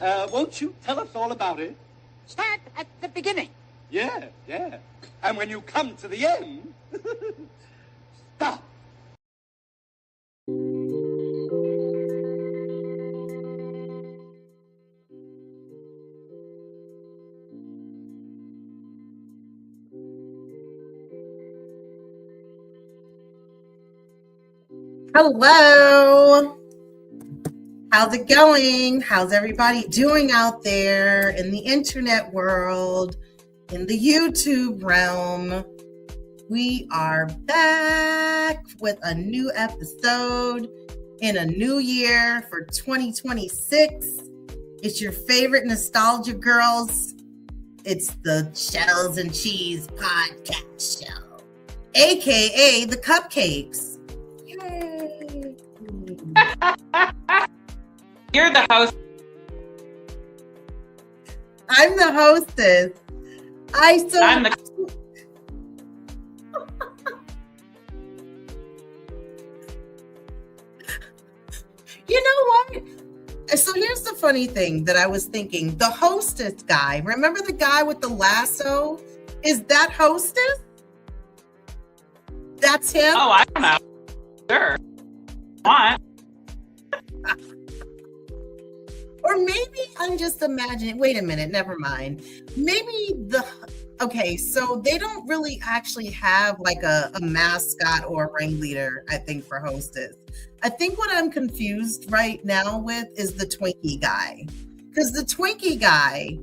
Won't you tell us all about it? Start at the beginning. Yeah. And when you come to the end, stop. Hello. How's it going? How's everybody doing out there in the internet world, in the YouTube realm? We are back with a new episode in a new year for 2026. It's your favorite nostalgia girls. It's the Shelz and Cheez podcast show, aka the Cupcakes. Yay! You're the host. I'm the hostess. I'm the You know what? So here's the funny thing that I was thinking. The hostess guy, remember the guy with the lasso? Is that hostess? That's him? Oh, I don't know. Sure. What? Or maybe I'm just imagining. Wait a minute, never mind. Okay, so they don't really actually have like a mascot or a ringleader, I think, for hostess. I think what I'm confused right now with is the Twinkie guy. Because the Twinkie guy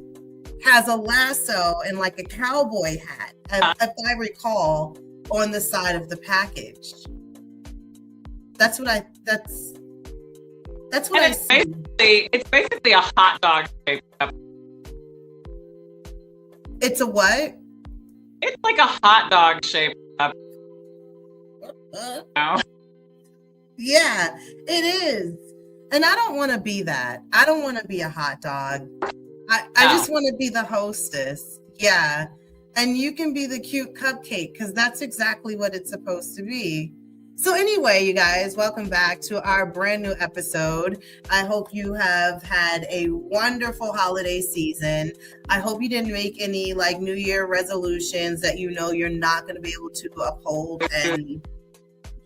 has a lasso and like a cowboy hat, if I recall, on the side of the package. That's what I see. It's basically a hot dog shape. It's a what? It's like a hot dog shape. Yeah, it is. And I don't want to be that. I don't want to be a hot dog. I just want to be the hostess. Yeah. And you can be the cute cupcake because that's exactly what it's supposed to be. So anyway, you guys, welcome back to our brand new episode. I hope you have had a wonderful holiday season. I hope you didn't make any like New Year resolutions that you know you're not going to be able to uphold, and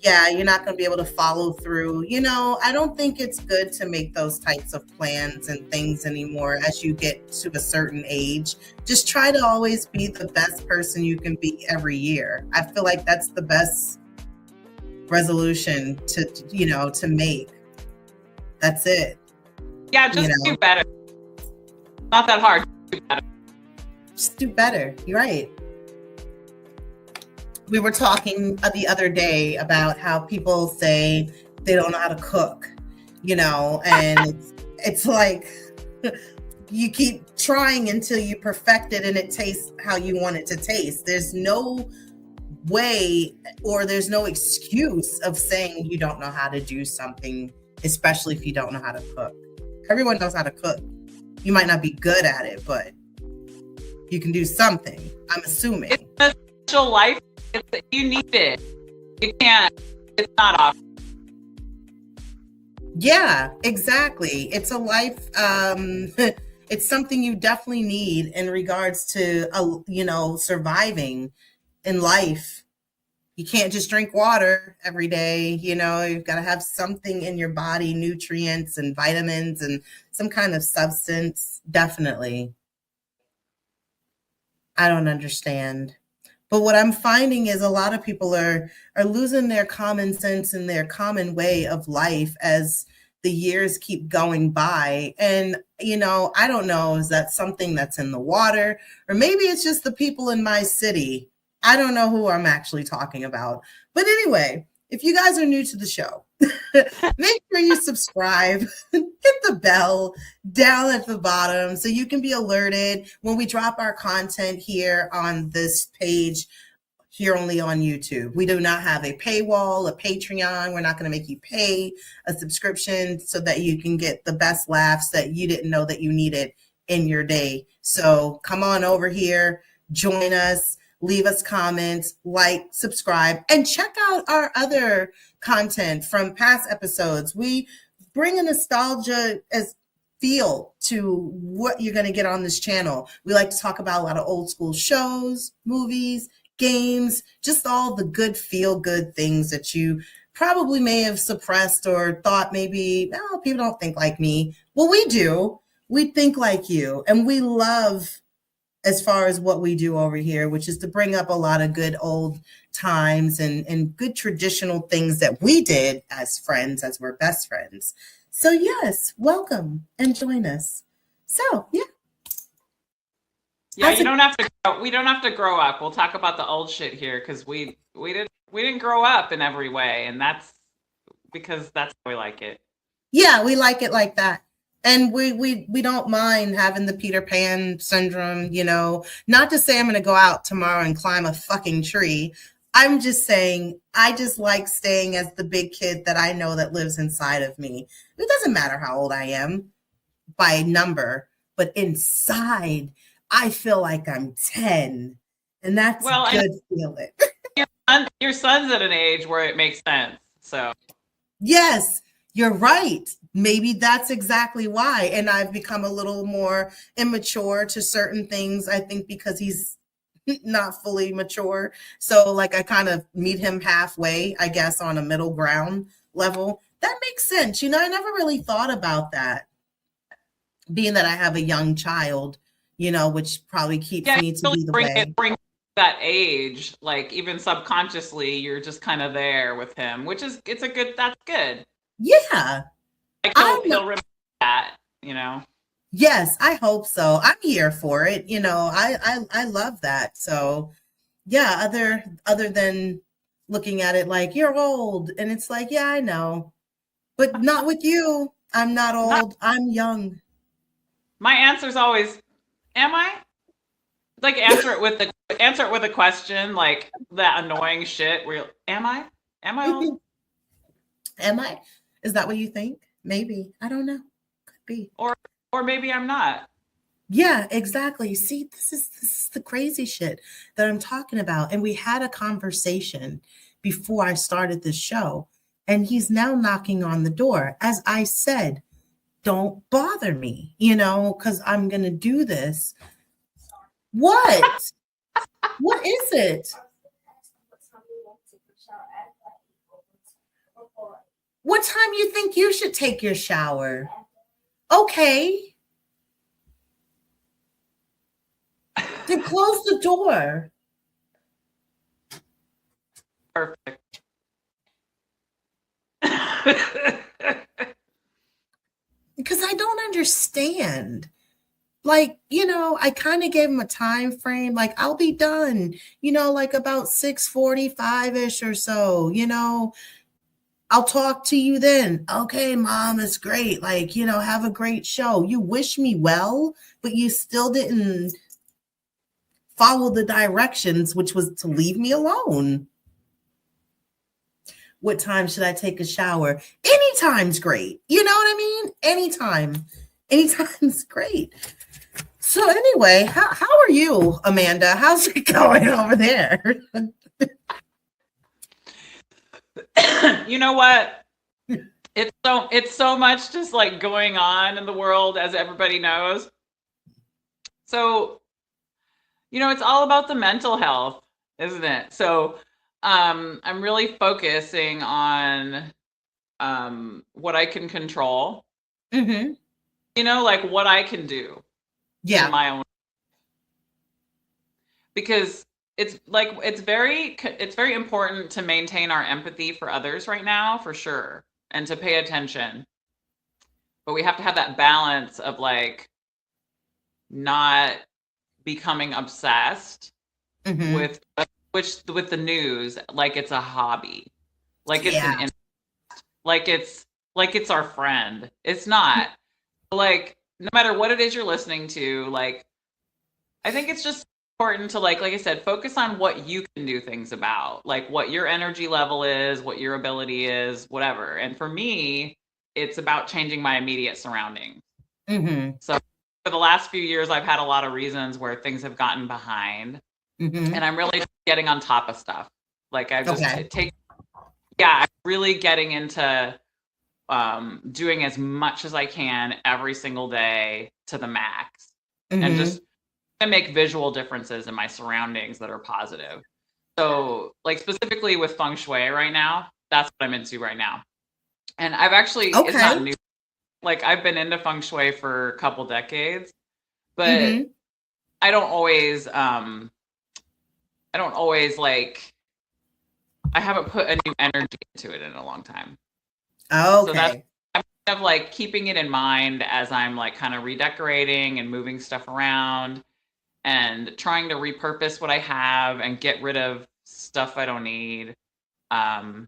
yeah, you're not going to be able to follow through. You know, I don't think it's good to make those types of plans and things anymore as you get to a certain age. Just try to always be the best person you can be every year. I feel like that's the best resolution to make. That's it. Yeah, just do better. Not that hard. Do better. Just do better. You're right. We were talking the other day about how people say they don't know how to cook, and it's like you keep trying until you perfect it and it tastes how you want it to taste. There's no way or there's no excuse of saying you don't know how to do something, especially if you don't know how to cook. Everyone knows how to cook. You might not be good at it, but you can do something, I'm assuming. It's a special life. You need it. You can't. It's not off. Yeah, exactly. It's a life. It's something you definitely need in regards to, surviving in life. You can't just drink water every day. You've got to have something in your body, nutrients and vitamins and some kind of substance. Definitely. I don't understand. But what I'm finding is a lot of people are losing their common sense and their common way of life as the years keep going by. And, I don't know, is that something that's in the water? Or maybe it's just the people in my city. I don't know who I'm actually talking about. But anyway, if you guys are new to the show, make sure you subscribe, hit the bell down at the bottom so you can be alerted when we drop our content here on this page, here only on YouTube. We do not have a paywall, a Patreon. We're not going to make you pay a subscription so that you can get the best laughs that you didn't know that you needed in your day. So come on over here, join us. Leave us comments, like, subscribe, and check out our other content from past episodes. We bring a nostalgia as feel to what you're going to get on this channel. We like to talk about a lot of old school shows, movies, games, just all the good feel good things that you probably may have suppressed or thought maybe, oh, people don't think like me. Well, we do. We think like you, and we love as far as what we do over here, which is to bring up a lot of good old times and good traditional things that we did as friends, as we're best friends. So yes, welcome and join us. So yeah. Yeah, we don't have to grow up. We'll talk about the old shit here because we didn't grow up in every way, and that's because that's how we like it. Yeah, we like it like that. And we don't mind having the Peter Pan syndrome, you know, not to say I'm going to go out tomorrow and climb a fucking tree. I'm just saying I just like staying as the big kid that I know that lives inside of me. It doesn't matter how old I am by number, but inside I feel like I'm 10. And that's a good feeling. Your son's at an age where it makes sense. So yes, you're right. Maybe that's exactly why. And I've become a little more immature to certain things, I think, because he's not fully mature. So like I kind of meet him halfway, I guess, on a middle ground level. That makes sense. You know, I never really thought about that, being that I have a young child, you know, which probably keeps me to be the way. Bring that age, like even subconsciously, you're just kind of there with him, which is, that's good. Yeah. Like he'll remember that, you know. Yes, I hope so. I'm here for it. You know, I love that. So yeah, other than looking at it like you're old, and it's like, yeah, I know, but not with you. I'm not old. I'm young. My answer is always, am I? Like answer it with a question, like that annoying shit where am I old? Am I? Is that what you think? Maybe. I don't know. Could be. Or maybe I'm not. Yeah, exactly. See, this is the crazy shit that I'm talking about. And we had a conversation before I started this show, and he's now knocking on the door. As I said, don't bother me, you know, because I'm going to do this. What? What is it? What time you think you should take your shower? Okay. Then close the door. Perfect. Because I don't understand. Like, you know, I kind of gave him a time frame. Like, I'll be done, you know, like about 6:45-ish or so, you know. I'll talk to you then. Okay, Mom, it's great. Like, you know, have a great show. You wish me well, but you still didn't follow the directions, which was to leave me alone. What time should I take a shower? Anytime's great. You know what I mean? Anytime. Anytime's great. So anyway, how are you, Amanda? How's it going over there? You know what? It's so much just like going on in the world, as everybody knows. So, you know, it's all about the mental health, isn't it? So, I'm really focusing on what I can control. Mm-hmm. You know, like what I can do. Yeah. In my own. Because it's very important to maintain our empathy for others right now, for sure, and to pay attention. But we have to have that balance of like not becoming obsessed with the news, like it's a hobby, like it's like it's our friend. It's not. Like no matter what it is you're listening to, like I think it's just important to like I said, focus on what you can do things about, like what your energy level is, what your ability is, whatever. And for me, it's about changing my immediate surroundings. Mm-hmm. So for the last few years, I've had a lot of reasons where things have gotten behind, and I'm really getting on top of stuff. Like I just I'm really getting into doing as much as I can every single day to the max, and Mm-hmm. just to make visual differences in my surroundings that are positive. So, like, specifically with feng shui right now, that's what I'm into right now. And I've actually, it's Okay. not new. Like, I've been into feng shui for a couple decades, but Mm-hmm. I don't always, like, I haven't put a new energy into it in a long time. So that's Okay. kind of like keeping it in mind as I'm like kind of redecorating and moving stuff around and trying to repurpose what I have and get rid of stuff I don't need. And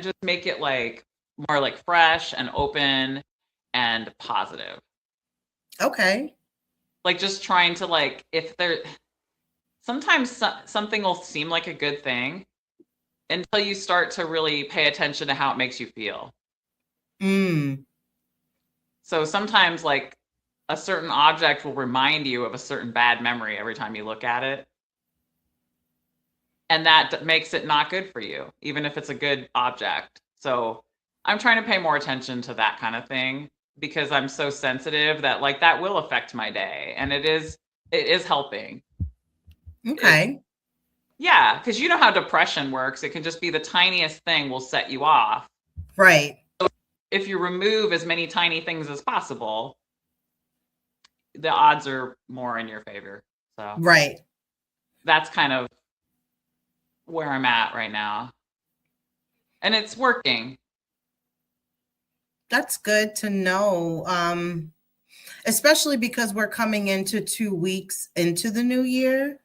just make it like more like fresh and open and positive. Okay. Like just trying to like, if there, sometimes something will seem like a good thing until you start to really pay attention to how it makes you feel. Mm. So sometimes like a certain object will remind you of a certain bad memory every time you look at it. And that makes it not good for you, even if it's a good object. So I'm trying to pay more attention to that kind of thing because I'm so sensitive that like that will affect my day. And it is helping. Okay. Yeah, because you know how depression works. It can just be the tiniest thing will set you off. Right. If you remove as many tiny things as possible, the odds are more in your favor. So Right. that's kind of where I'm at right now. And it's working. That's good to know. Especially because we're coming into 2 weeks into the new year,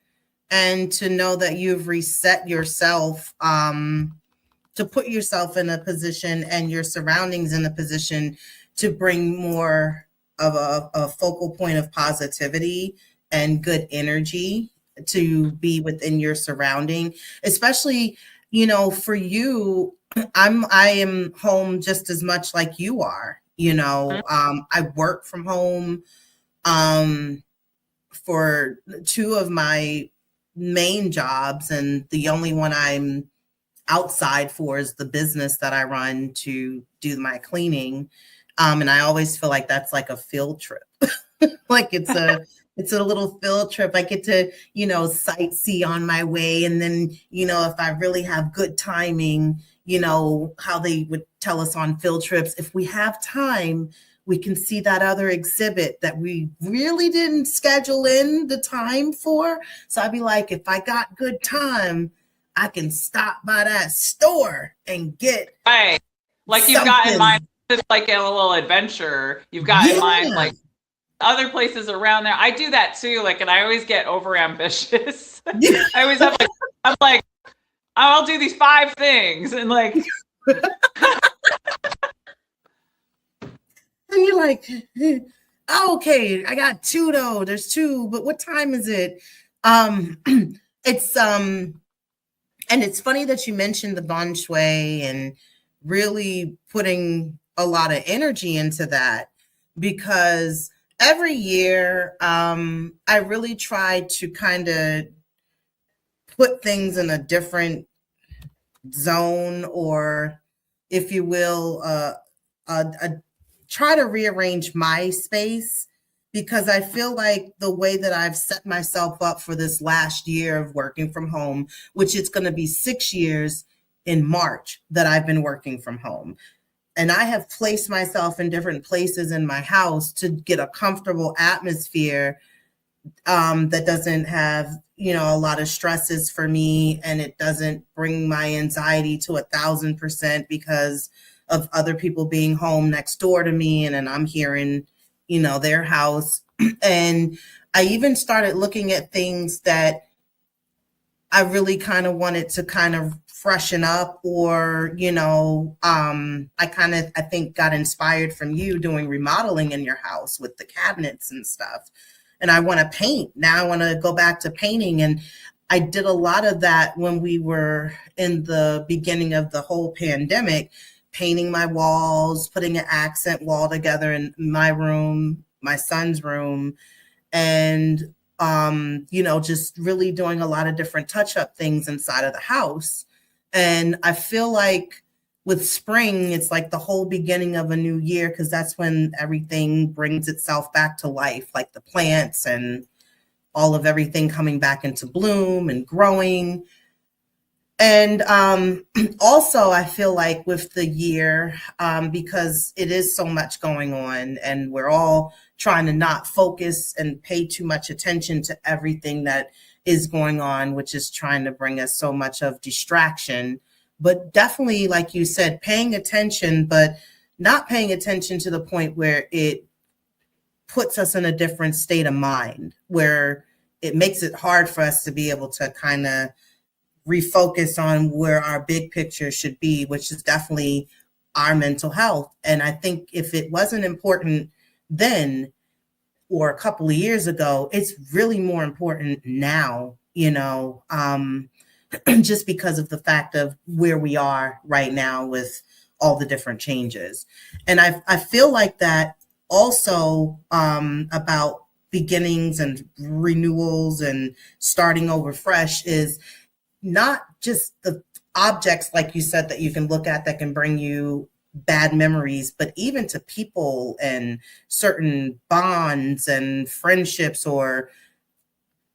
and to know that you've reset yourself, to put yourself in a position and your surroundings in a position to bring more of a focal point of positivity and good energy to be within your surrounding, especially, for you, I am home just as much like you are. I work from home for 2 of my main jobs, and the only one I'm outside for is the business that I run to do my cleaning. And I always feel like that's like a field trip. Like it's a little field trip. I get to, sightsee on my way. And then, if I really have good timing, how they would tell us on field trips, if we have time, we can see that other exhibit that we really didn't schedule in the time for. So I'd be like, if I got good time, I can stop by that store and get right. Like you've got in mind, just like a little adventure. You've got in mind like other places around there. I do that too. Like, and I always get over ambitious. I always have like, I'm like, I'll do these 5 things and like. And you're like, oh, okay, I got 2 though. There's 2, but what time is it? It's and it's funny that you mentioned the feng shui and really putting a lot of energy into that, because every year I really try to kind of put things in a different zone, or if you will, try to rearrange my space, because I feel like the way that I've set myself up for this last year of working from home, which it's going to be 6 years in March that I've been working from home. And I have placed myself in different places in my house to get a comfortable atmosphere that doesn't have, a lot of stresses for me, and it doesn't bring my anxiety to 1,000% because of other people being home next door to me, and then I'm here in, their house. And I even started looking at things that I really kind of wanted to kind of freshen up, or, I think got inspired from you doing remodeling in your house with the cabinets and stuff. And I want to paint. Now I want to go back to painting. And I did a lot of that when we were in the beginning of the whole pandemic, painting my walls, putting an accent wall together in my room, my son's room, and, just really doing a lot of different touch-up things inside of the house. And I feel like with spring, it's like the whole beginning of a new year, because that's when everything brings itself back to life, like the plants and all of everything coming back into bloom and growing. And also, I feel like with the year, because it is so much going on and we're all trying to not focus and pay too much attention to everything that is going on, which is trying to bring us so much of distraction. But definitely, like you said, paying attention, but not paying attention to the point where it puts us in a different state of mind, where it makes it hard for us to be able to kind of refocus on where our big picture should be, which is definitely our mental health. And I think if it wasn't important then or a couple of years ago, it's really more important now, just because of the fact of where we are right now with all the different changes. And I feel like that also about beginnings and renewals and starting over fresh is not just the objects, like you said, that you can look at that can bring you bad memories, but even to people and certain bonds and friendships or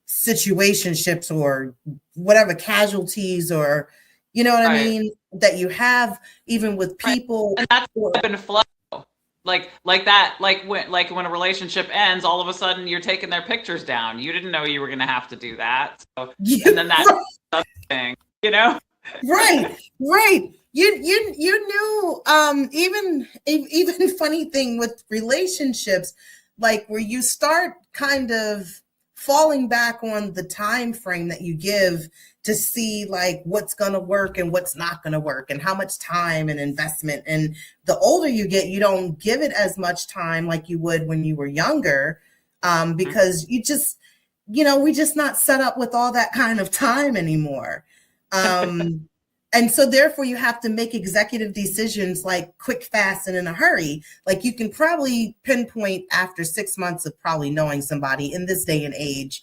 situationships or whatever, casualties, or you know what I mean, that you have even with people. And that's ebb and flow. Like that, like when a relationship ends, all of a sudden you're taking their pictures down. You didn't know you were going to have to do that. So, and then that's the thing, Right. You knew, even funny thing with relationships, like where you start kind of falling back on the time frame that you give to see like what's going to work and what's not going to work and how much time and investment. And the older you get, you don't give it as much time like you would when you were younger, because you just, we just not set up with all that kind of time anymore. And so therefore you have to make executive decisions like quick, fast, and in a hurry. Like you can probably pinpoint after 6 months of probably knowing somebody in this day and age,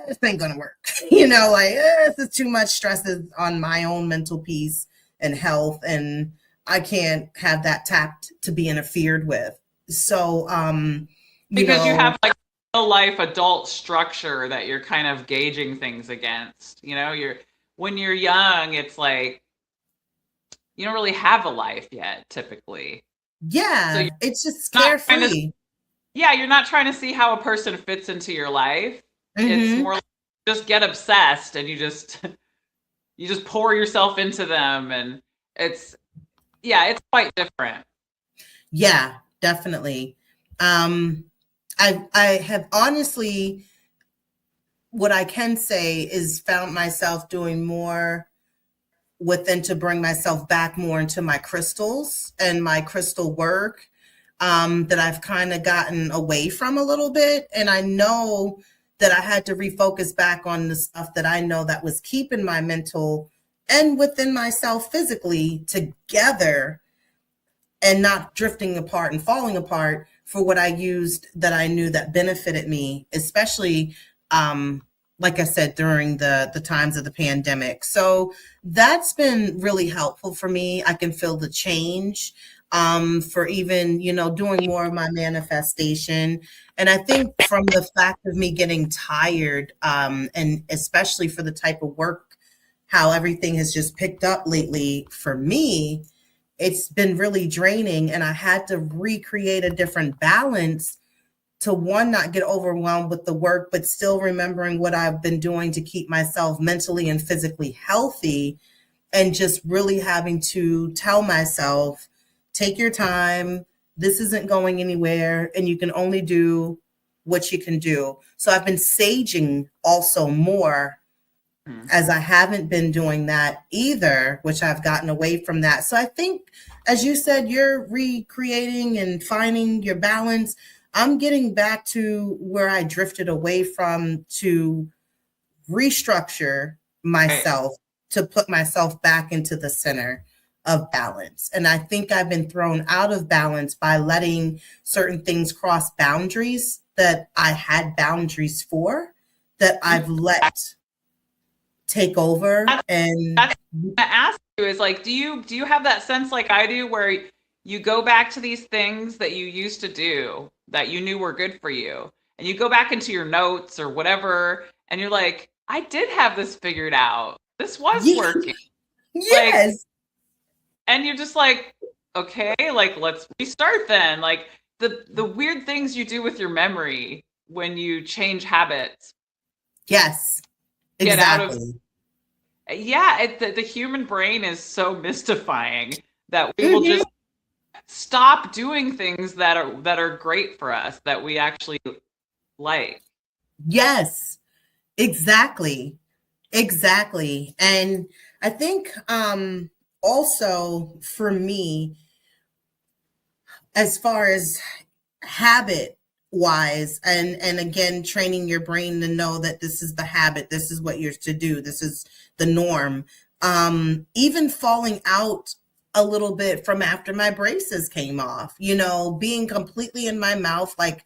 this ain't gonna work. This is too much stress on my own mental peace and health, and I can't have that tapped to be interfered with. So because you have like real life adult structure that you're kind of gauging things against. When you're young, it's like you don't really have a life yet, typically. Yeah, so it's just carefree. You're not trying to see how a person fits into your life. Mm-hmm. It's more like just get obsessed and you just pour yourself into them, and it's quite different. Yeah, definitely. I have honestly, what I can say is found myself doing more within to bring myself back more into my crystals and my crystal work, that I've kind of gotten away from a little bit. And I know that I had to refocus back on the stuff that I know that was keeping my mental and within myself physically together and not drifting apart and falling apart for what I used that I knew that benefited me, especially like I said, during the times of the pandemic. So that's been really helpful for me. I can feel the change for even, doing more of my manifestation. And I think from the fact of me getting tired, and especially for the type of work, how everything has just picked up lately for me, it's been really draining. And I had to recreate a different balance to one, not get overwhelmed with the work, but still remembering what I've been doing to keep myself mentally and physically healthy, and just really having to tell myself, take your time. This isn't going anywhere, and you can only do what you can do. So I've been saging also more, as I haven't been doing that either, which I've gotten away from that. So I think, as you said, you're recreating and finding your balance. I'm getting back to where I drifted away from, to restructure myself, to put myself back into the center of balance. And I think I've been thrown out of balance by letting certain things cross boundaries that I had boundaries for, that I've let take over. That's what I asked is like, do you have that sense like I do where you go back to these things that you used to do that you knew were good for you, and you go back into your notes or whatever, and you're like, I did have this figured out. This was working. Yes. Like, and you're just like, okay, like let's restart then. Like the weird things you do with your memory when you change habits. Yes. Get out of Exactly. the human brain is so mystifying that we will just stop doing things that are great for us, that we actually like. Yes, exactly. Exactly. And I think also for me, as far as habit wise, and again training your brain to know that this is the habit, this is what you're to do, this is the norm, even falling out a little bit from after my braces came off, being completely in my mouth. Like,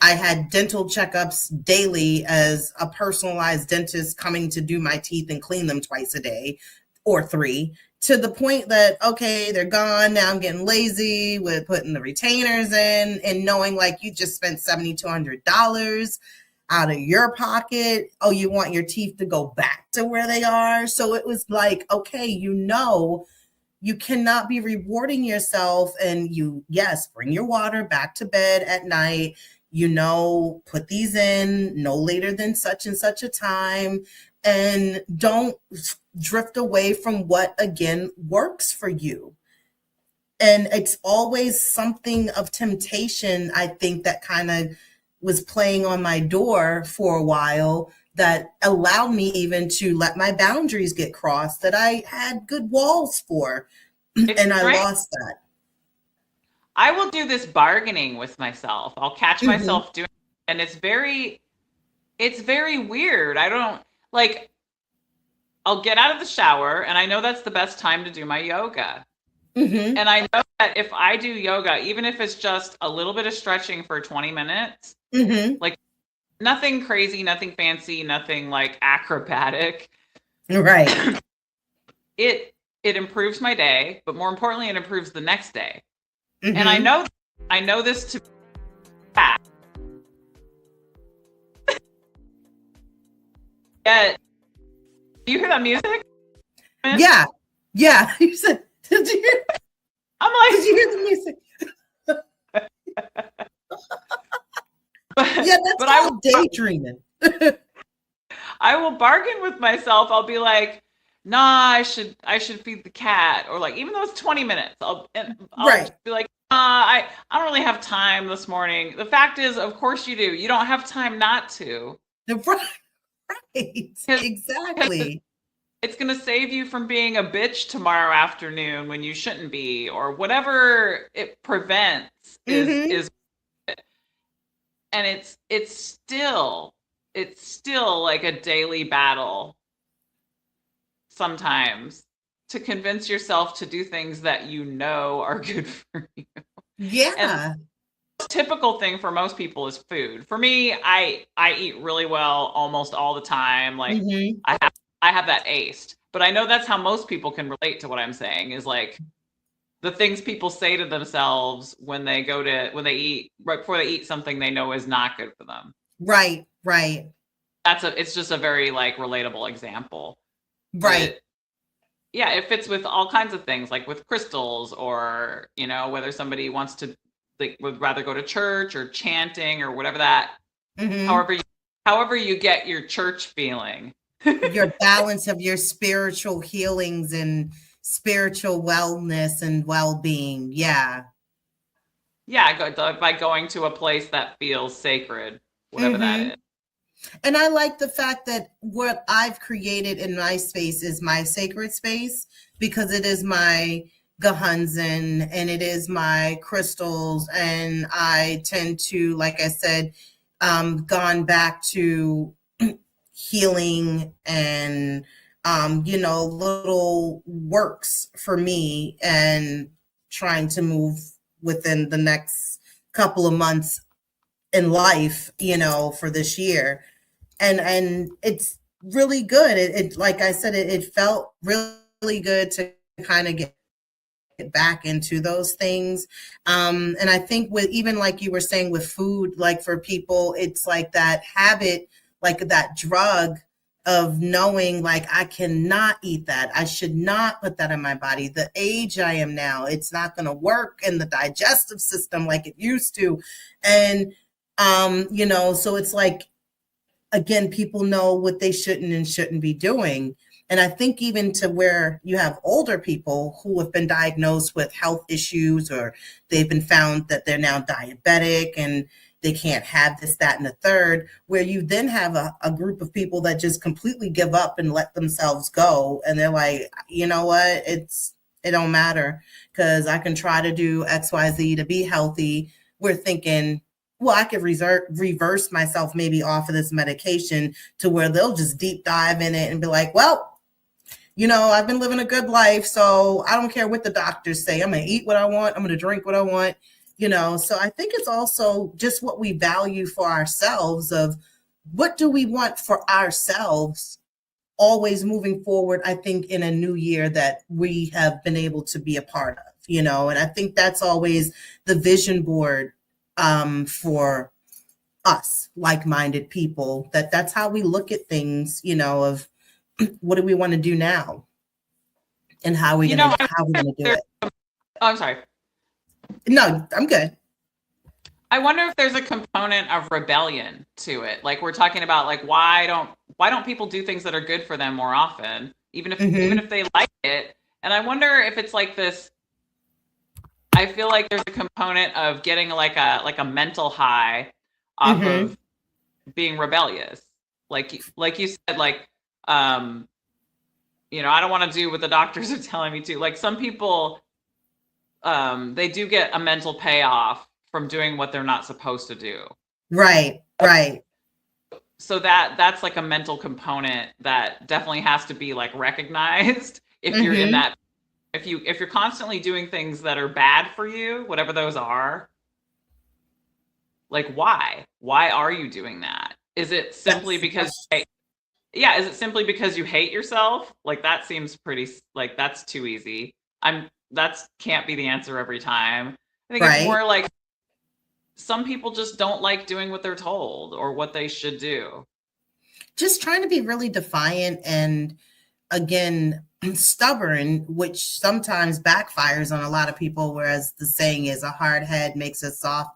I had dental checkups daily as a personalized dentist coming to do my teeth and clean them twice a day or 3, to the point that, okay, they're gone. Now I'm getting lazy with putting the retainers in, and knowing like you just spent $7,200 out of your pocket. Oh, you want your teeth to go back to where they are. So it was like, okay, you cannot be rewarding yourself, and bring your water back to bed at night. Put these in no later than such and such a time, and don't drift away from what, again, works for you. And it's always something of temptation, I think, that kind of was playing on my door for a while, that allowed me even to let my boundaries get crossed, that I had good walls for. And I lost that. I will do this bargaining with myself. I'll catch myself doing it, and it's very weird. I don't like, I'll get out of the shower, and I know that's the best time to do my yoga. And I know that if I do yoga, even if it's just a little bit of stretching for 20 minutes, like nothing crazy, nothing fancy, nothing like acrobatic. Right. It improves my day, but more importantly, it improves the next day. And I know this to be fact. Do you hear that music? Yeah. You said, did you hear? I'm like, did you hear the music? That's called daydreaming. I will bargain with myself. I'll be like, nah, I should feed the cat, or like, even though it's 20 minutes, I'll be like, I don't really have time this morning. The fact is, of course you do. You don't have time not to. Right. Exactly. It's going to save you from being a bitch tomorrow afternoon when you shouldn't be, or whatever it prevents is, and it's still like a daily battle sometimes to convince yourself to do things that you know are good for you. Yeah. And the typical thing for most people is food. For me, I eat really well almost all the time. Like I have that aced. But I know that's how most people can relate to what I'm saying, is like the things people say to themselves when they eat, right before they eat something they know is not good for them. Right. It's just a very like relatable example. Right. Yeah, it fits with all kinds of things, like with crystals, or, whether somebody wants to, like, would rather go to church or chanting or whatever that, however you get your church feeling. Your balance of your spiritual healings and spiritual wellness and well-being. Yeah. Yeah, by going to a place that feels sacred, whatever that is. And I like the fact that what I've created in my space is my sacred space, because it is my Gehunzen and it is my crystals. And I tend to, like I said, gone back to healing and, little works for me, and trying to move within the next couple of months in life, for this year. And it's really good. It like I said, it felt really good to kind of get back into those things. And I think with, even like you were saying with food, like for people, it's like that habit, like that drug of knowing, like, I cannot eat that. I should not put that in my body. The age I am now, it's not going to work in the digestive system like it used to. And, so it's like, again, people know what they shouldn't and shouldn't be doing. And I think even to where you have older people who have been diagnosed with health issues, or they've been found that they're now diabetic and they can't have this, that, and the third, where you then have a group of people that just completely give up and let themselves go. And they're like, you know what, it don't matter because I can try to do X, Y, Z to be healthy. We're thinking, well, I could reverse myself maybe off of this medication, to where they'll just deep dive in it and be like, well, I've been living a good life, so I don't care what the doctors say. I'm going to eat what I want. I'm going to drink what I want. So I think it's also just what we value for ourselves, of what do we want for ourselves, always moving forward, I think, in a new year that we have been able to be a part of, and I think that's always the vision board for us like-minded people, that's how we look at things, of what do we want to do now and how are we going to do it. Oh, I'm sorry. No, I'm good. I wonder if there's a component of rebellion to it. Like, we're talking about, like, why don't people do things that are good for them more often, even if they like it? And I wonder if it's like this. I feel like there's a component of getting like a mental high off of being rebellious. Like you said, like, I don't want to do what the doctors are telling me to. Like, some people, they do get a mental payoff from doing what they're not supposed to do. Right. So that's like a mental component that definitely has to be like recognized if you're in that. If you're constantly doing things that are bad for you, whatever those are, like, why are you doing that? Is it simply because you hate yourself? Like, that seems pretty, like, that's too easy. That can't be the answer every time. I think it's more like some people just don't like doing what they're told or what they should do. Just trying to be really defiant and, again, stubborn, which sometimes backfires on a lot of people, whereas the saying is, a hard head makes a soft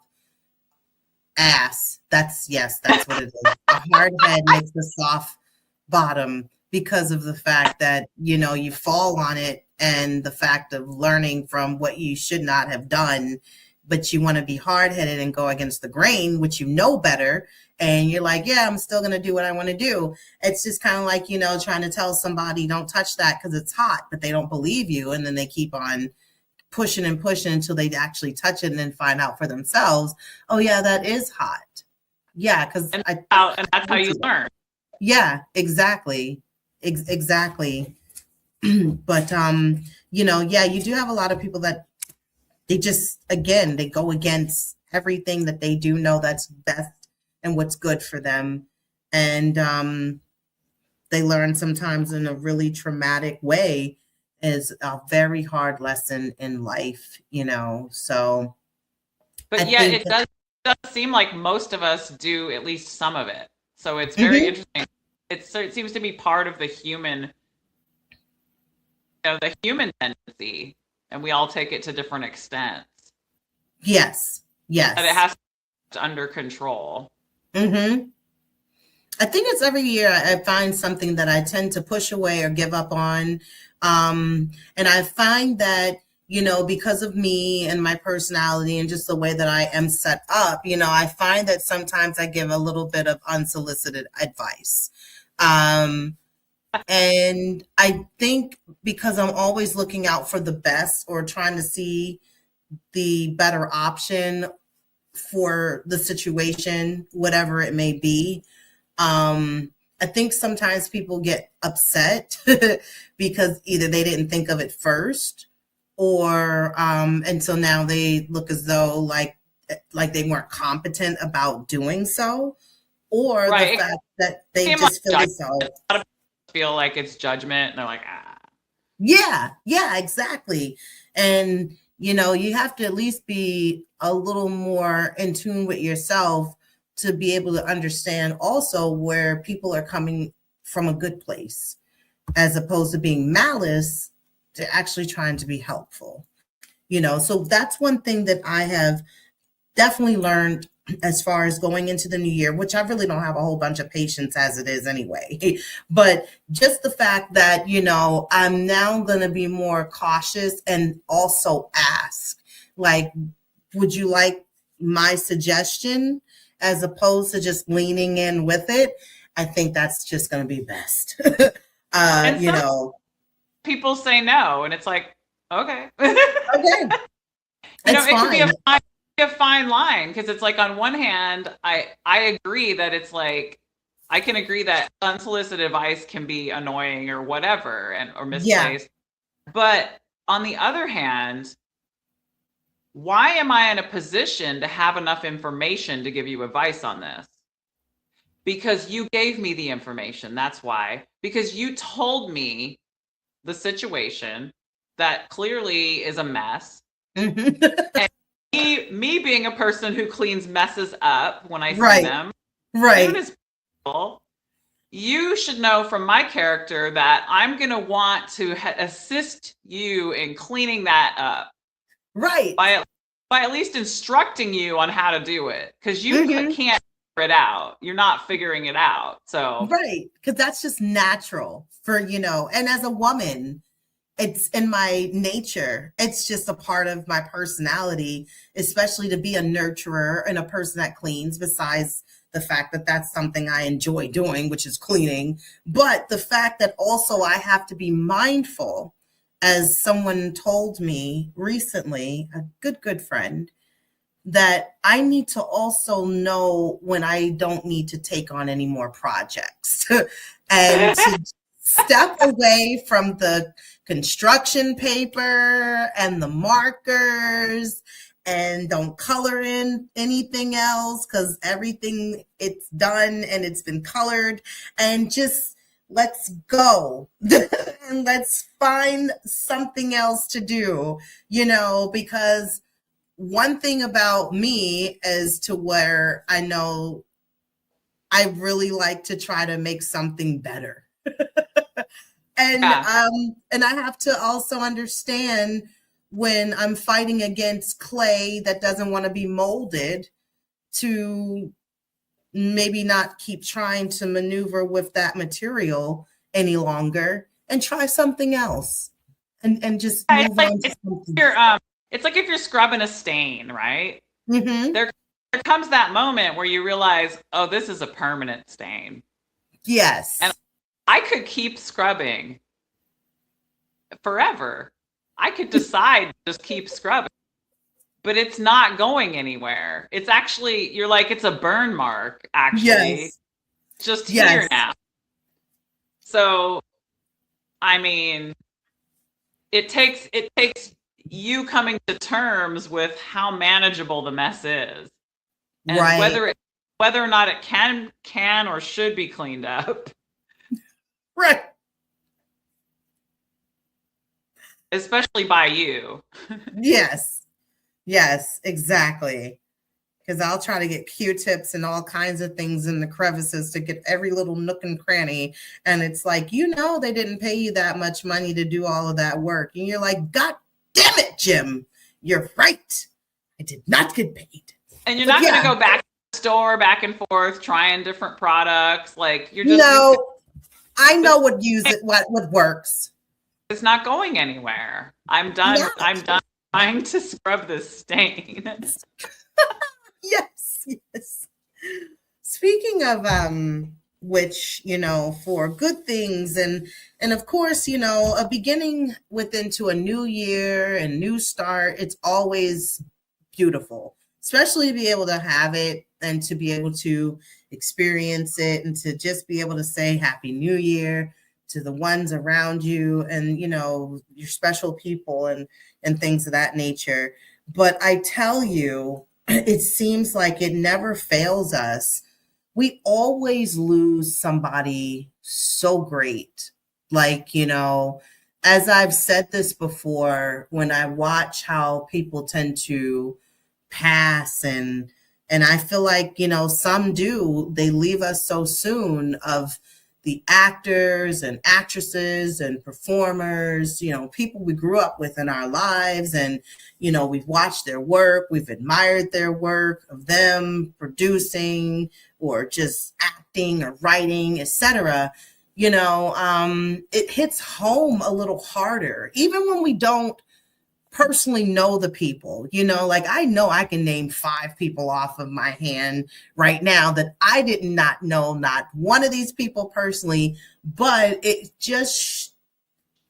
ass. That's what it is. A hard head makes a soft bottom, because of the fact that, you fall on it, and the fact of learning from what you should not have done, but you want to be hard-headed and go against the grain, which you know better. And you're like, yeah, I'm still going to do what I want to do. It's just kind of like, trying to tell somebody, don't touch that because it's hot, but they don't believe you. And then they keep on pushing and pushing until they actually touch it and then find out for themselves, oh, yeah, that is hot. Yeah, because that's how you learn. Yeah, exactly. Exactly. But, you do have a lot of people that they just, again, they go against everything that they do know that's best and what's good for them. And they learn sometimes in a really traumatic way, is a very hard lesson in life, so. But yeah, it does seem like most of us do at least some of it. So it's very interesting. It seems to be part of the human tendency, and we all take it to different extents. Yes. But it has to be under control. I think it's every year I find something that I tend to push away or give up on. And I find that, because of me and my personality and just the way that I am set up, I find that sometimes I give a little bit of unsolicited advice. And I think because I'm always looking out for the best or trying to see the better option for the situation, whatever it may be, I think sometimes people get upset because either they didn't think of it first, or and so now they look as though like they weren't competent about doing so, or the fact that they just feel so. A lot of people feel like it's judgment, and they're like, Yeah, exactly. And, you have to at least be a little more in tune with yourself to be able to understand also where people are coming from a good place, as opposed to being malice to actually trying to be helpful. So that's one thing that I have definitely learned as far as going into the new year, which I really don't have a whole bunch of patience as it is anyway. But just the fact that, I'm now going to be more cautious and also ask, like, would you like my suggestion, as opposed to just leaning in with it? I think that's just going to be best. And people say no, and it's like, okay. Okay. It's it fine. could be a fine line, because it's like, on one hand, I agree that it's like, I can agree that unsolicited advice can be annoying or whatever, or misplaced. Yeah. But on the other hand, why am I in a position to have enough information to give you advice on this? Because you gave me the information. That's why. Because you told me the situation that clearly is a mess. And me being a person who cleans messes up when I see them. Right. Even as people, you should know from my character that I'm going to want to assist you in cleaning that up. Right. By at least instructing you on how to do it. Because you can't figure it out. You're not figuring it out. So. Right. Because that's just natural for, and as a woman, it's in my nature. It's just a part of my personality, especially to be a nurturer and a person that cleans, besides the fact that that's something I enjoy doing, which is cleaning. But the fact that also I have to be mindful, as someone told me recently, a good friend, that I need to also know when I don't need to take on any more projects and to step away from the construction paper and the markers, and don't color in anything else, because everything, it's done and it's been colored, and just let's go and let's find something else to do, because one thing about me is to where I know I really like to try to make something better. And and I have to also understand when I'm fighting against clay that doesn't want to be molded, to maybe not keep trying to maneuver with that material any longer and try something else and just move on to something. It's like if you're scrubbing a stain, right? Mm-hmm. There comes that moment where you realize, oh, this is a permanent stain. Yes. And I could keep scrubbing forever. I could decide to just keep scrubbing, but it's not going anywhere. It's actually, you're like, it's a burn mark, actually. Yes. Just here now. So, I mean, it takes you coming to terms with how manageable the mess is, and whether or not it can or should be cleaned up. Right. Especially by you. Yes, exactly. Because I'll try to get Q-tips and all kinds of things in the crevices to get every little nook and cranny. And it's like, they didn't pay you that much money to do all of that work. And you're like, God damn it, Jim. You're right. I did not get paid. And you're not going to go back to the store, back and forth, trying different products. Like, you're just... No, I know what works. It's not going anywhere. I'm done. Yeah. I'm done trying to scrub this stain. Yes. Speaking of which, for good things and of course, a beginning into a new year and new start, it's always beautiful, especially to be able to have it and to be able to experience it and to just be able to say Happy New Year to the ones around you and, your special people and things of that nature. But I tell you, it seems like it never fails us. We always lose somebody so great. Like, as I've said this before, when I watch how people tend to pass and I feel like, some do, they leave us so soon, of the actors and actresses and performers, people we grew up with in our lives. And, we've watched their work, we've admired their work of them producing or just acting or writing, etc. It hits home a little harder, even when we don't personally know the people. Like, I know I can name 5 people off of my hand right now that I did not know, not one of these people personally, but it just,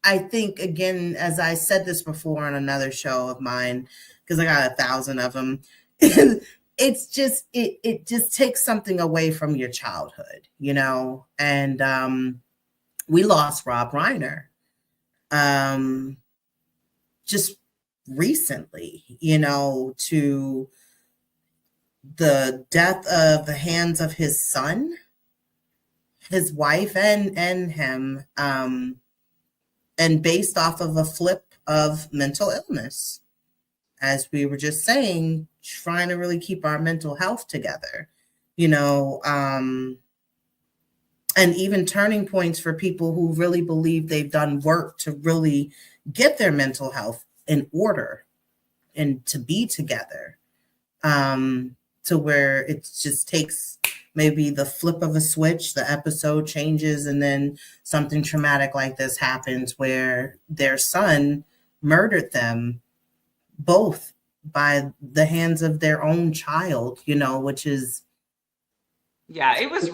I think, again, as I said this before on another show of mine, because I got 1,000 of them, it's just, it just takes something away from your childhood, and we lost Rob Reiner just recently, to the death of the hands of his son, his wife, and him, and based off of a flip of mental illness, as we were just saying, trying to really keep our mental health together, and even turning points for people who really believe they've done work to really get their mental health in order and to be together, to where it just takes maybe the flip of a switch, the episode changes, and then something traumatic like this happens where their son murdered them both by the hands of their own child, which is... Yeah, it was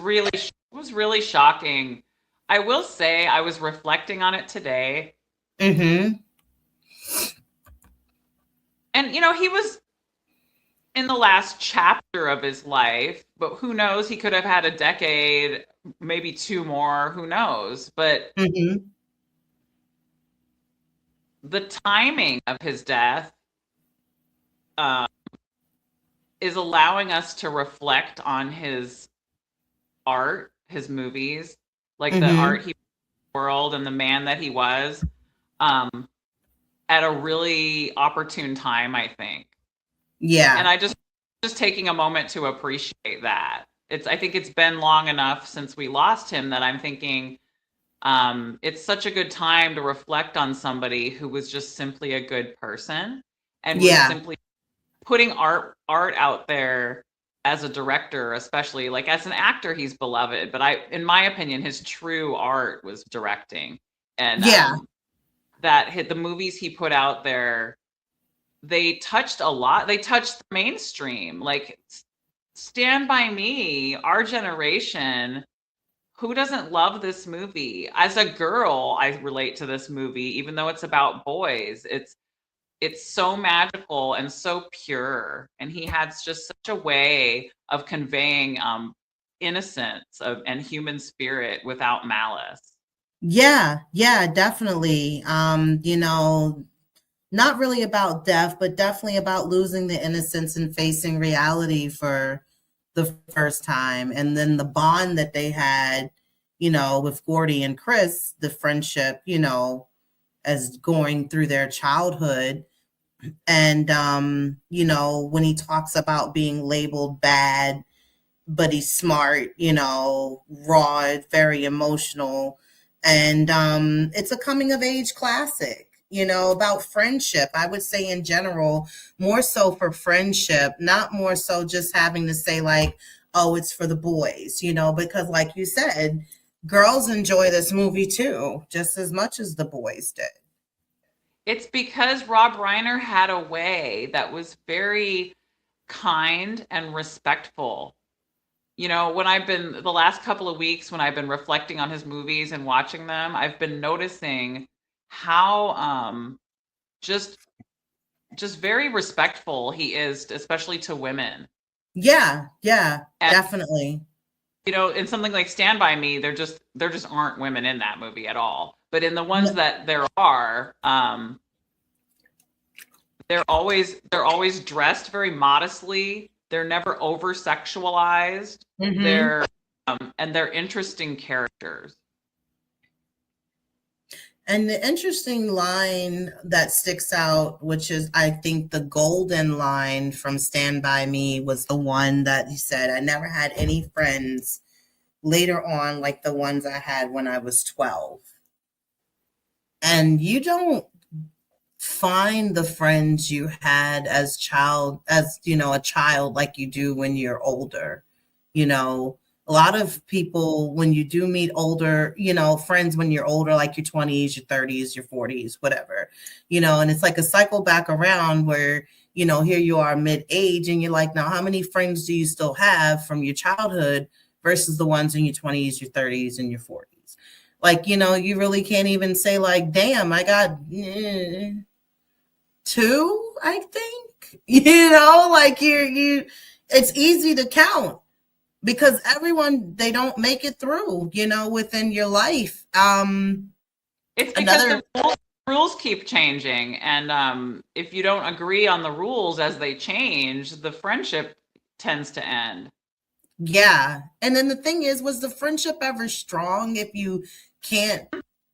really shocking. I will say, I was reflecting on it today. Mm-hmm. And, he was in the last chapter of his life, but who knows? He could have had a decade, maybe 2 more, who knows? But Mm-hmm. the timing of his death is allowing us to reflect on his art, his movies, like the art he world and the man that he was, at a really opportune time, I think. Yeah. And I just taking a moment to appreciate that. I think it's been long enough since we lost him that I'm thinking it's such a good time to reflect on somebody who was just simply a good person and was simply putting art out there. As a director, especially, like as an actor, he's beloved, but in my opinion, his true art was directing. And the movies he put out there, they touched a lot. They touched the mainstream, like Stand By Me, our generation. Who doesn't love this movie? As a girl, I relate to this movie, even though it's about boys. It's so magical and so pure, and he had just such a way of conveying innocence and human spirit without malice. Yeah, definitely. Not really about death, but definitely about losing the innocence and facing reality for the first time. And then the bond that they had, with Gordy and Chris, the friendship, as going through their childhood. And, when he talks about being labeled bad, but he's smart, raw, very emotional. And it's a coming of age classic, about friendship. I would say in general, more so for friendship, not more so just having to say like, oh, it's for the boys, because like you said, girls enjoy this movie too, just as much as the boys did. It's because Rob Reiner had a way that was very kind and respectful. When the last couple of weeks, when I've been reflecting on his movies and watching them, I've been noticing how just very respectful he is, especially to women. Yeah, definitely. In something like Stand By Me, there just aren't women in that movie at all. But in the ones that there are, they're always dressed very modestly. They're never over sexualized. Mm-hmm. They're interesting characters. And the interesting line that sticks out, which is, I think, the golden line from Stand By Me, was the one that he said, I never had any friends later on like the ones I had when I was 12. And you don't find the friends you had as a child like you do when you're older. A lot of people, when you do meet older, friends when you're older, like your 20s, your 30s, your 40s, whatever, and it's like a cycle back around where, here you are mid-age and you're like, now how many friends do you still have from your childhood versus the ones in your 20s, your 30s, and your 40s? Like, you really can't even say like, damn, I got two, I think, like you it's easy to count because everyone, they don't make it through, within your life. It's because the rules keep changing. And if you don't agree on the rules as they change, the friendship tends to end. Yeah. And then the thing is, was the friendship ever strong if you can't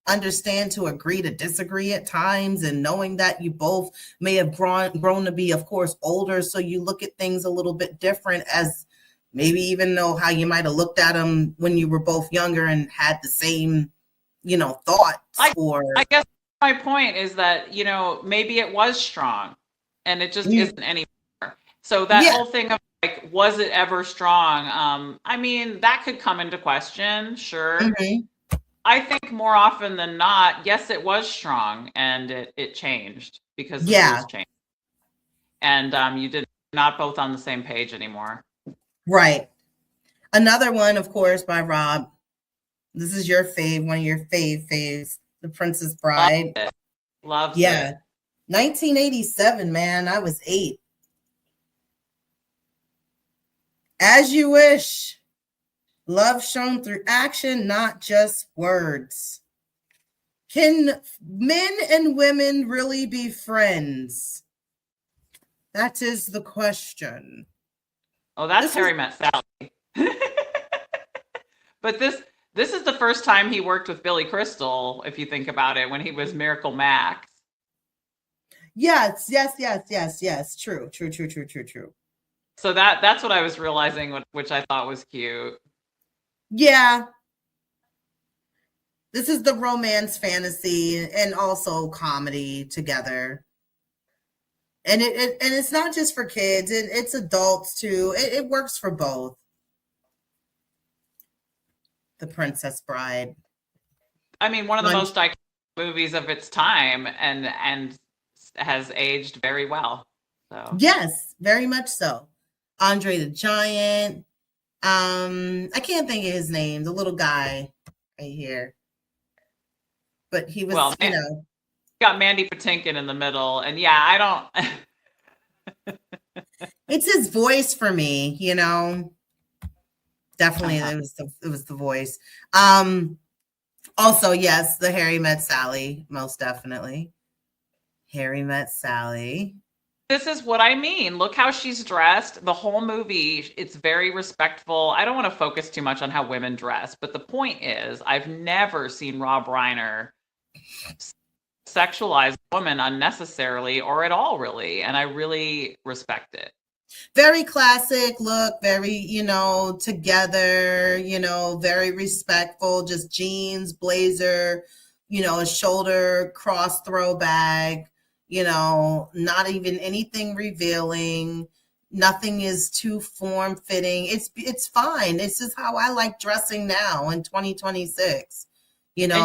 understand to agree to disagree at times, and knowing that you both may have grown to be, of course, older, so you look at things a little bit different, as maybe even though how you might have looked at them when you were both younger and had the same thoughts? I guess my point is that maybe it was strong and it just isn't anymore. So that whole thing of like, was it ever strong? I mean, that could come into question, sure. I think more often than not, yes, it was strong, and it changed because the rules changed, and you did not both on the same page anymore. Right. Another one, of course, by Rob. This is your fave, one of your faves, The Princess Bride. Loved it. 1987, man. I was 8. As You Wish. Love shown through action, not just words. Can men and women really be friends? That is the question. Oh, that's Harry Met Sally. But this is the first time he worked with Billy Crystal, if you think about it, when he was Miracle Max. Yes. True. So that's what I was realizing, which I thought was cute. Yeah. This is the romance fantasy and also comedy together. And it's not just for kids, it's adults too. It works for both. The Princess Bride. I mean, one of the most iconic movies of its time, and has aged very well. So yes, very much so. Andre the Giant. I can't think of his name, the little guy right here. But he was, got Mandy Patinkin in the middle, and I don't. It's his voice for me, Definitely, it was the voice. Also, yes, the Harry Met Sally, most definitely. Harry Met Sally. This is what I mean. Look how she's dressed. The whole movie, it's very respectful. I don't want to focus too much on how women dress, but the point is, I've never seen Rob Reiner sexualize a woman unnecessarily or at all, really. And I really respect it. Very classic look, very, together, very respectful, just jeans, blazer, a shoulder cross throw bag. Not even anything revealing. Nothing is too form-fitting. It's fine. It's just how I like dressing now in 2026. You know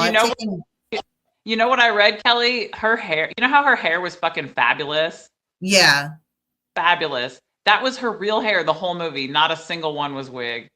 what I read, Kelly? Her hair. You know how her hair was fucking fabulous? Yeah. Fabulous. That was her real hair the whole movie. Not a single one was wig.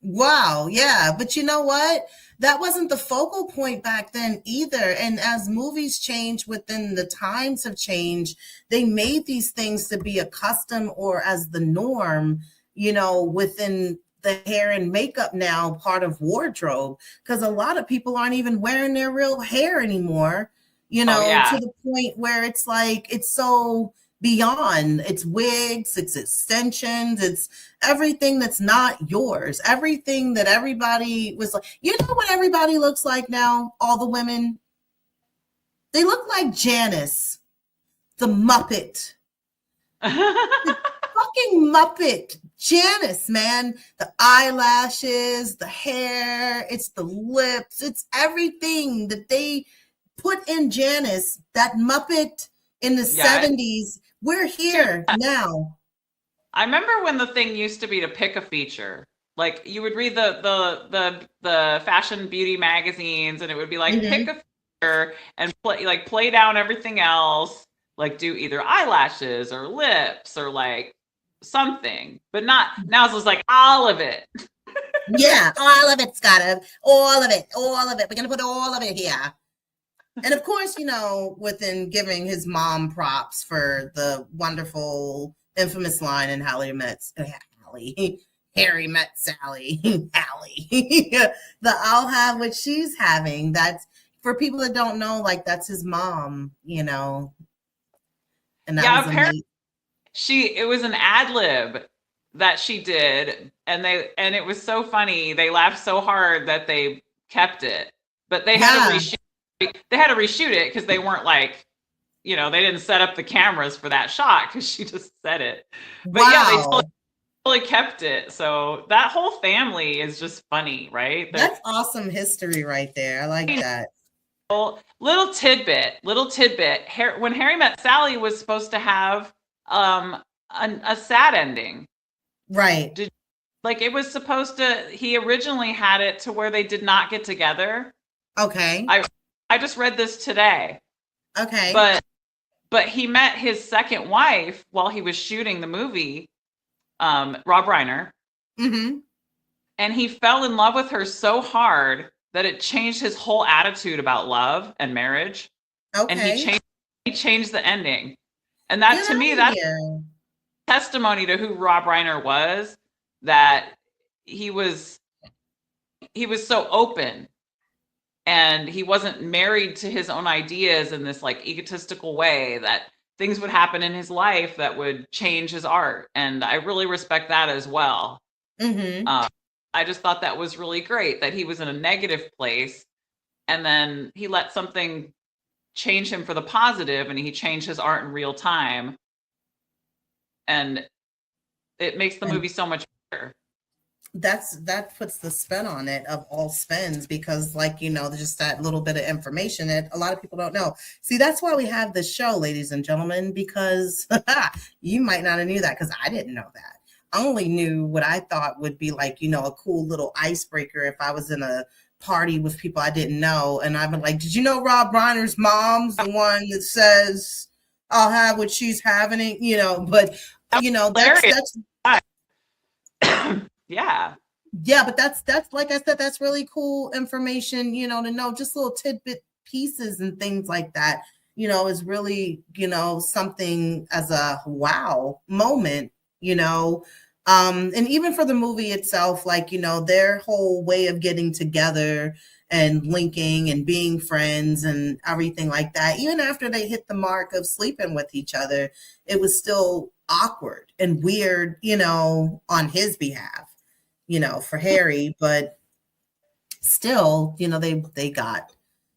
Wow. Yeah. But you know what? That wasn't the focal point back then either. And as movies change within the times have changed, they made these things to be a custom or as the norm, within the hair and makeup now part of wardrobe. Because a lot of people aren't even wearing their real hair anymore, to the point where it's like, it's so beyond. It's wigs, it's extensions, it's everything that's not yours, everything that everybody was like. You know what everybody looks like now? All the women, They look like Janice, the Muppet. The fucking Muppet. Janice, man. The eyelashes, the hair, it's the lips, it's everything that they put in Janice. That Muppet in the 70s. We're here now. I remember when the thing used to be to pick a feature. Like you would read the fashion beauty magazines, and it would be like pick a feature and play down everything else. Like do either eyelashes or lips or like something, but not now. It's just like all of it. Yeah, all of it's all of it. We're gonna put all of it here. And of course, within giving his mom props for the wonderful, infamous line in Harry Met Sally. Hallie. The I'll have what she's having. That's for people that don't know, like that's his mom, And that was apparently it was an ad lib that she did, and it was so funny. They laughed so hard that they kept it, but they had to reshoot. They had to reshoot it because they weren't like, they didn't set up the cameras for that shot because she just said it. But they totally kept it. So that whole family is just funny, right? That's awesome history right there. I like that. Little tidbit. When Harry Met Sally was supposed to have a sad ending. Right. It was supposed to, he originally had it to where they did not get together. Okay. I just read this today. Okay. But he met his second wife while he was shooting the movie, Rob Reiner. Mm-hmm. And he fell in love with her so hard that it changed his whole attitude about love and marriage. Okay. And he changed the ending. And that, to me, that's testimony to who Rob Reiner was, that he was so open. And he wasn't married to his own ideas in this like egotistical way, that things would happen in his life that would change his art. And I really respect that as well. Mm-hmm. I just thought that was really great, that he was in a negative place and then he let something change him for the positive, and he changed his art in real time. And it makes the movie so much better. That puts the spin on it of all spins, because just that little bit of information that a lot of people don't know. See, that's why we have this show, ladies and gentlemen, because you might not have knew that, because I didn't know that. I only knew what I thought would be a cool little icebreaker if I was in a party with people I didn't know, and I've been like, did you know Rob Reiner's mom's the one that says I'll have what she's having it, but that's yeah, but that's like I said, that's really cool information, to know, just little tidbit pieces and things like that, is really, something as a wow moment, and even for the movie itself, their whole way of getting together and linking and being friends and everything like that, even after they hit the mark of sleeping with each other, it was still awkward and weird, on his behalf, for Harry, but still, they got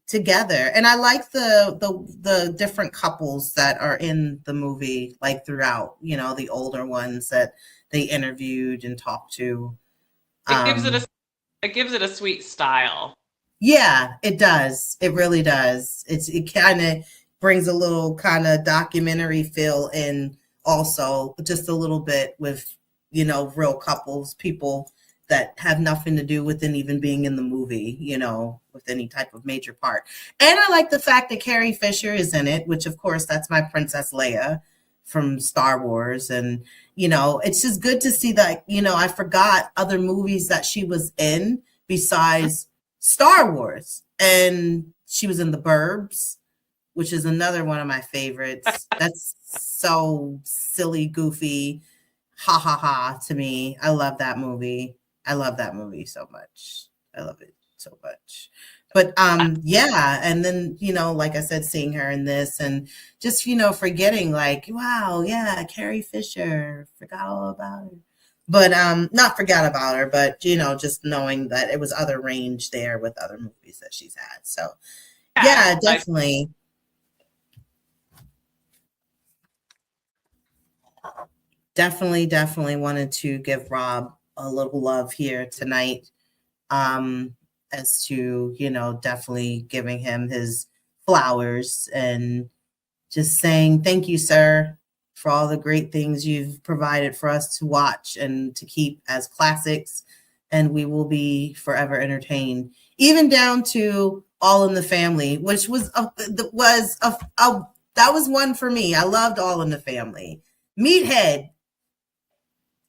together. And I like the different couples that are in the movie, throughout, the older ones that they interviewed and talked to. It gives it a sweet style. Yeah, it does. It really does. It kind of brings a little kind of documentary feel in, also just a little bit with, real couples, people that have nothing to do with it even being in the movie, with any type of major part. And I like the fact that Carrie Fisher is in it, which of course that's my Princess Leia from Star Wars. And, it's just good to see that, I forgot other movies that she was in besides Star Wars. And she was in The Burbs, which is another one of my favorites. That's so silly, goofy, ha ha ha to me. I love that movie. I love that movie so much. I love it so much. But yeah, and then, like I said, seeing her in this and just, forgetting wow, yeah, Carrie Fisher, forgot all about her. But not forgot about her, but just knowing that it was other range there with other movies that she's had. So yeah, definitely. definitely wanted to give Rob a little love here tonight. As to, definitely giving him his flowers and just saying thank you, sir, for all the great things you've provided for us to watch and to keep as classics. And we will be forever entertained, even down to All in the Family, which that was one for me. I loved All in the Family. Meathead,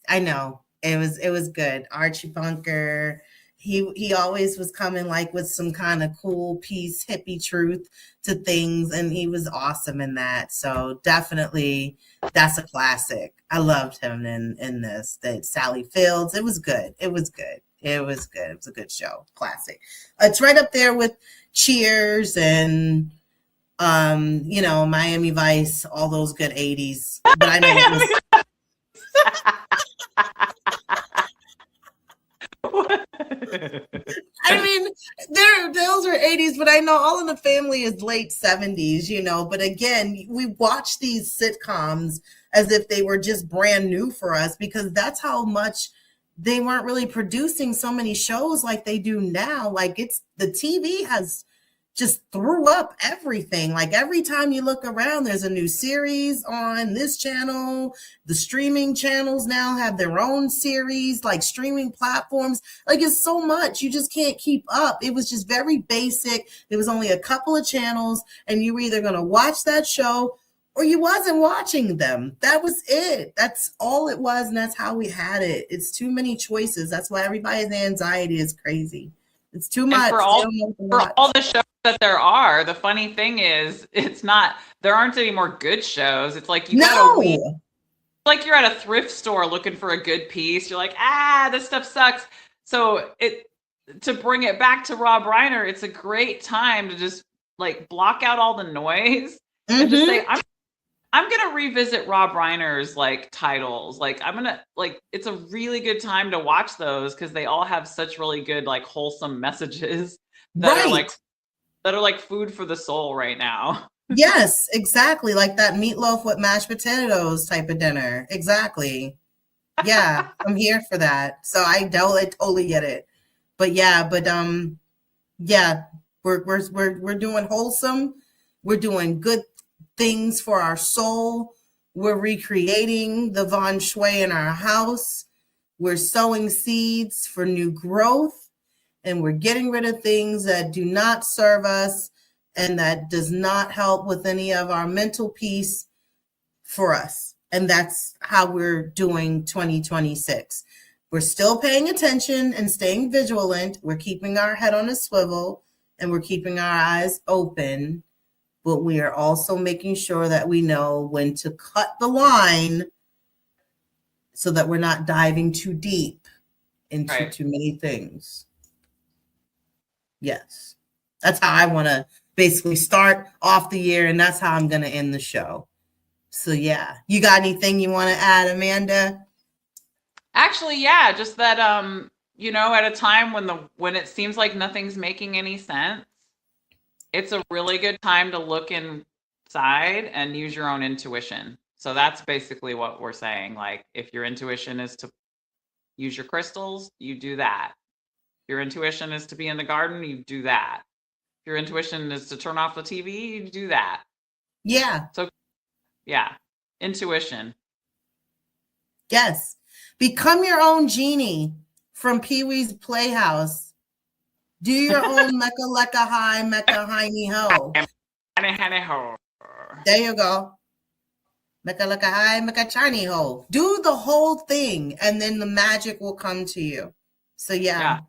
I know it was good. Archie Bunker. He always was coming like with some kind of cool peace, hippie truth to things, and he was awesome in that. So definitely, that's a classic. I loved him in this. That Sally Fields. It was good. It was a good show. Classic. It's right up there with Cheers and Miami Vice. All those good 80s. But I know it was. I mean, those were 80s, but I know All in the Family is late 70s, But again, we watch these sitcoms as if they were just brand new for us, because that's how much they weren't really producing so many shows like they do now. Like the TV has just threw up everything. Like every time you look around, there's a new series on this channel. The streaming channels now have their own series, like streaming platforms. Like it's so much, you just can't keep up. It was just very basic. There was only a couple of channels, and you were either going to watch that show or you wasn't watching them. That was it. That's all it was, and that's how we had it. It's too many choices. That's why everybody's anxiety is crazy. It's too much. For all the shows that there are, the funny thing is, there aren't any more good shows. It's like like you're at a thrift store looking for a good piece. You're like, this stuff sucks. So to bring it back to Rob Reiner, it's a great time to just like block out all the noise and just say, I'm going to revisit Rob Reiner's like titles. Like it's a really good time to watch those because they all have such really good, like wholesome messages that are like food for the soul right now. Yes, exactly. Like that meatloaf with mashed potatoes type of dinner. Exactly. Yeah, I'm here for that. So I totally get it. But we're doing wholesome. We're doing good things for our soul. We're recreating the Von Shui in our house. We're sowing seeds for new growth, and we're getting rid of things that do not serve us and that does not help with any of our mental peace for us. And that's how we're doing 2026. We're still paying attention and staying vigilant. We're keeping our head on a swivel and we're keeping our eyes open. But we are also making sure that we know when to cut the line so that we're not diving too deep into too many things. Yes. That's how I want to basically start off the year, and that's how I'm going to end the show. So, yeah. You got anything you want to add, Amanda? Actually, yeah. Just that, at a time when it seems like nothing's making any sense, it's a really good time to look inside and use your own intuition. So that's basically what we're saying. Like, if your intuition is to use your crystals, you do that. Your intuition is to be in the garden, you do that. Your intuition is to turn off the TV, you do that. Yeah. So, yeah, intuition. Yes. Become your own genie from Pee-wee's Playhouse. Do your own Mecca Lecca High, Mecca Hiney Ho. There you go. Mecca Lecca High, Mecca Chiny Ho. Do the whole thing, and then the magic will come to you. So, yeah.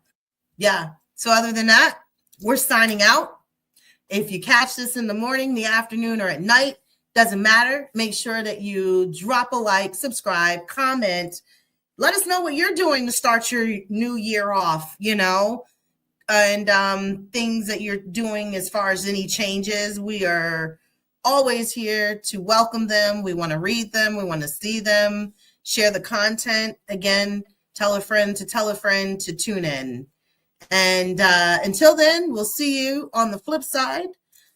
So other than that, we're signing out. If you catch this in the morning, the afternoon, or at night, doesn't matter. Make sure that you drop a like, subscribe, comment. Let us know what you're doing to start your new year off, and things that you're doing as far as any changes. We are always here to welcome them. We want to read them. We want to see them, share the content. Again, tell a friend to tune in. And until then, we'll see you on the flip side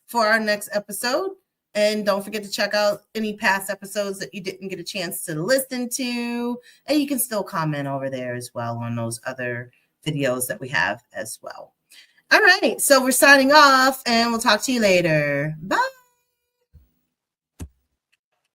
for our next episode. And don't forget to check out any past episodes that you didn't get a chance to listen to. And you can still comment over there as well on those other videos that we have as well. All right. So we're signing off and we'll talk to you later. Bye.